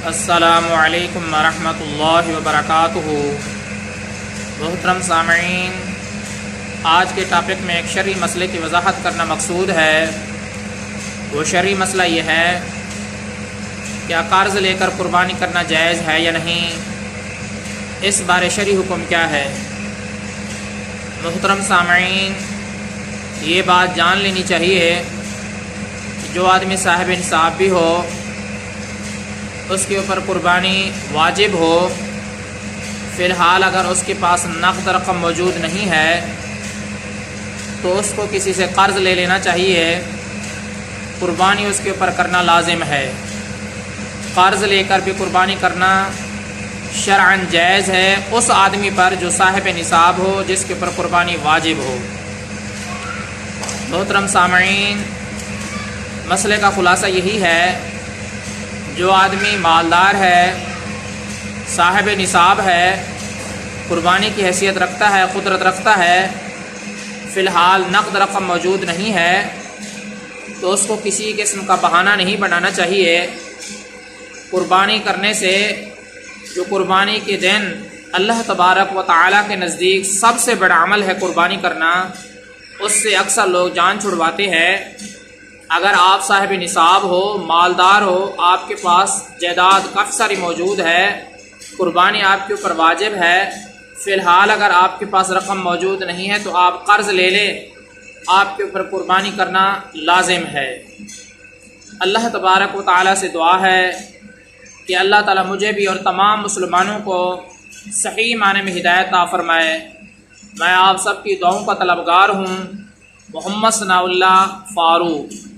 السلام علیکم ورحمۃ اللہ وبرکاتہ۔ محترم سامعین، آج کے ٹاپک میں ایک شرعی مسئلے کی وضاحت کرنا مقصود ہے۔ وہ شرعی مسئلہ یہ ہے کیا قرض لے کر قربانی کرنا جائز ہے یا نہیں، اس بارے شرعی حکم کیا ہے۔ محترم سامعین، یہ بات جان لینی چاہیے کہ جو آدمی صاحب نصاب بھی ہو، اس کے اوپر قربانی واجب ہو، فی الحال اگر اس کے پاس نقد رقم موجود نہیں ہے تو اس کو کسی سے قرض لے لینا چاہیے۔ قربانی اس کے اوپر کرنا لازم ہے۔ قرض لے کر بھی قربانی کرنا شرعاً جائز ہے اس آدمی پر جو صاحب نصاب ہو، جس کے اوپر قربانی واجب ہو۔ محترم سامعین، مسئلے کا خلاصہ یہی ہے، جو آدمی مالدار ہے، صاحب نصاب ہے، قربانی کی حیثیت رکھتا ہے، قدرت رکھتا ہے، فی الحال نقد رقم موجود نہیں ہے، تو اس کو کسی قسم کا بہانہ نہیں بنانا چاہیے۔ قربانی کرنے سے، جو قربانی کے دن اللہ تبارک و تعالیٰ کے نزدیک سب سے بڑا عمل ہے قربانی کرنا، اس سے اکثر لوگ جان چھڑواتے ہیں۔ اگر آپ صاحب نصاب ہو، مالدار ہو، آپ کے پاس جائیداد کافی ساری موجود ہے، قربانی آپ کے اوپر واجب ہے، فی الحال اگر آپ کے پاس رقم موجود نہیں ہے تو آپ قرض لے لیں، آپ کے اوپر قربانی کرنا لازم ہے۔ اللہ تبارک و تعالیٰ سے دعا ہے کہ اللہ تعالیٰ مجھے بھی اور تمام مسلمانوں کو صحیح معنی میں ہدایت عطا فرمائے۔ میں آپ سب کی دعاؤں کا طلبگار ہوں۔ محمد ثناء اللہ فاروق۔